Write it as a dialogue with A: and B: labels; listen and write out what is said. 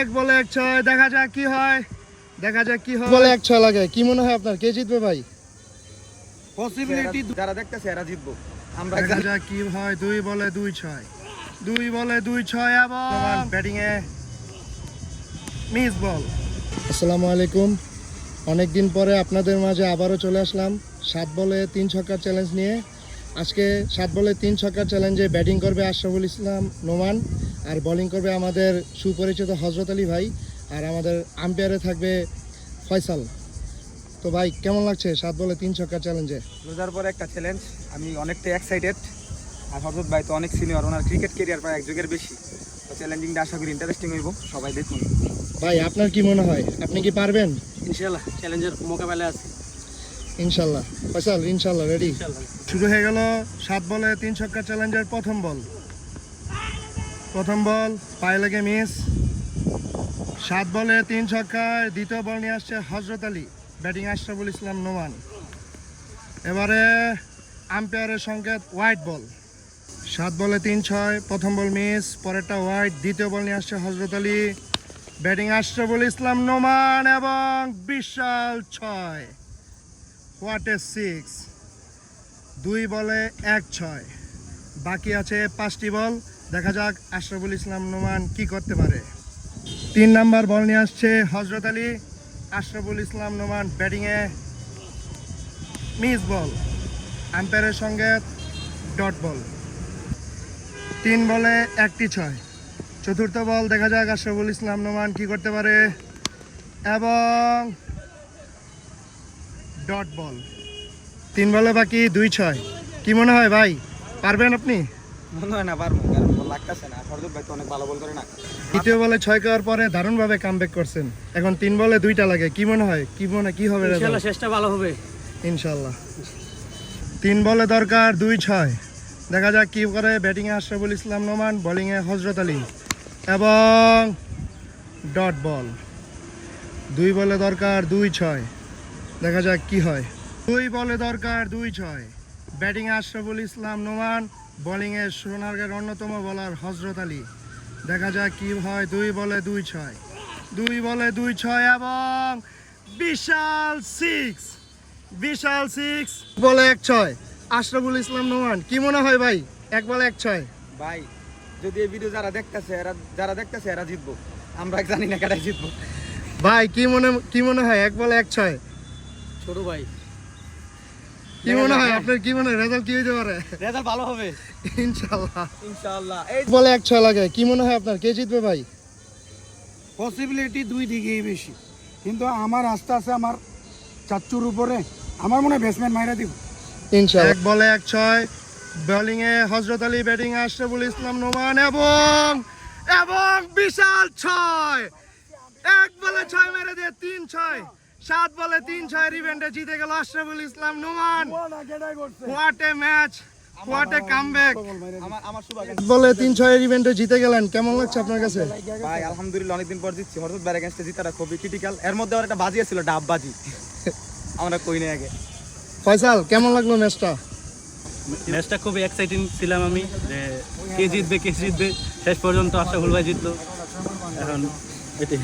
A: এক বলে 1-6 দেখা যাক কি হয় বলে 1-6 লাগে কি মনে হয় আপনার কে জিতবে ভাই
B: পসিবিলিটি যারা দেখতেছে এরা জিতবো আমরা
A: দেখা যাক কি হয় 2 বলে 2-6 এবং ব্যাটিং এ মিস বল। আসসালামু আলাইকুম, অনেকদিন পরে আপনাদের মাঝে আবারও চলে আসলাম 7 বলে 3 ছক্কার চ্যালেঞ্জ নিয়ে। আজকে 7 বলে 3 ছক্কার চ্যালেঞ্জে ব্যাটিং করবে আশরাফুল ইসলাম নোমান আর বোলিং করবে আমাদের সুপরিচিত হযরত আলী ভাই, আর আমাদের আম্পায়ারে থাকবে ফয়সাল। তো ভাই কেমন লাগছে 7 বলে 3 ছক্কার চ্যালেঞ্জে?
B: রোজার পরে একটা চ্যালেঞ্জ, আমি অনেকটাই এক্সাইটেড। আর হযরত ভাই তো অনেক সিনিয়র, ওনার ক্রিকেট ক্যারিয়ার প্রায় এক যুগের বেশি। তো চ্যালেঞ্জিংটা আশা করি ইন্টারেস্টিং হইব, সবাই দেখুন।
A: ভাই আপনার কি মনে হয়, আপনি কি পারবেন?
B: ইনশাআল্লাহ চ্যালেঞ্জের মোকাবেলায় আছি
A: ইনশাআল্লাহ। ফয়সাল ইনশাআল্লাহ রেডি? শুরু হয়ে গেল 7 বলে 3 ছক্কার চ্যালেঞ্জের প্রথম বল পায়ে লেগে মিস। 7 বলে 3 ছক্কায় দ্বিতীয় বল নিয়ে আসছে হযরত আলী, ব্যাটিং আশরাফুল ইসলাম নোমান। এবারে আম্পায়ারের সংকেত হোয়াইট বল। 7 বলে 3-6 প্রথম বল মিস, পরেরটা হোয়াইট। দ্বিতীয় বল নিয়ে আসছে হযরত আলী, ব্যাটিং আশরাফুল ইসলাম নোমান এবং বিশাল 6। What a 6। 2 বলে 1-6, বাকি আছে 5টি বল। দেখা যাক আশরাফুল ইসলাম নোমান কি করতে পারে। 3 নাম্বার বল নিয়ে আসছে হযরত আলী, আশরাফুল ইসলাম নোমান ব্যাটিংয়ে মিস বল। আম্পায়ারের সঙ্গে ডট বল। 3 বলে 1টি 6। চতুর্থ বল, দেখা যাক আশরাফুল ইসলাম নোমান কি করতে পারে এবং ডট বল। 3 বলে বাকি 2-6। কি মনে হয় ভাই, পারবেন আপনি?
B: মনে হয় না পারবো, কারণ বল লাগতেছে না। হযরত ভাই তো অনেক ভালো বল করে না।
A: দ্বিতীয় বলে 6 করার পরে দারুণভাবে কামব্যাক করছেন। এখন 3 বলে 2টা লাগে। কি মনে হয়, কি হবে?
B: ইনশাআল্লাহ চেষ্টা ভালো হবে
A: ইনশাআল্লাহ। 3 বলে দরকার 2-6। দেখা যাক কি করে। ব্যাটিংয়ে আশরাফুল ইসলাম নোমান, বোলিংয়ে হযরত আলী এবং ডট বল। 2 বলে দরকার 2-6। দেখা যাক কি হয়। 2 বলে দরকার 2-6। ব্যাটিংয়ে আশরাফুল ইসলাম নোমান, বোলিংয়ে সোনারগাঁর অন্যতম বোলার হযরত আলী। দেখা যাক কি হয়। 2 বলে 2-6 এবং বিশাল 6 বলে 1-6 আশরাফুল ইসলাম নোমান। কি মনে হয় ভাই, 1 বলে 1-6?
B: ভাই যদি এই ভিডিও যারা দেখতেছে এরা জিতবো, আমরা জানি না কারা জিতবো।
A: ভাই কি মনে হয় 1 বলে 1-6?
B: ছোট ভাই
A: কি মনে হয় আপনার, কি মনে হয় রেজাল্ট কি হতে পারে?
B: রেজাল্ট ভালো হবে
A: ইনশাআল্লাহ। এই বলে 1-6 লাগে, কি মনে হয় আপনার কে জিতবে ভাই?
C: পসিবিলিটি দুই দিকেই বেশি, কিন্তু আমার আস্থা আছে আমার চাচ্চুর উপরে। আমার মনে হয় ব্যাটসম্যান মাইরা দিব
A: ইনশাআল্লাহ। 1 বলে 1-6 বোলিং এ হযরত আলী, ব্যাটিং এ আশরাফুল ইসলাম নোমান এবং বিশাল 6। 1 বলে 6 মেরে দিয়ে 3-6। 7 বলে 3-6 ইভেন্টে জিতে গেল Ashraful Islam Noman. What a match, what a comeback.
B: আমার শুভাকাঙ্ক্ষী
A: বলে 3-6 ইভেন্টে জিতে গেলেন, কেমন লাগছে আপনার কাছে?
B: ভাই আলহামদুলিল্লাহ, অনেকদিন পর জিতছি। হযরত ভাইয়ের এগেইনস্টে জিতাটা খুবই ক্রিটিক্যাল। এর মধ্যে আর একটা বাজি ছিল, ডাব বাজি। আমরা কই না আগে।
A: ফয়সাল কেমন লাগলো
D: ম্যাচটা খুবই এক্সাইটিং ছিলাম আমি, যে কে জিতবে শেষ পর্যন্ত আশরাফুল ভাই জিতলো। এখন এটাই।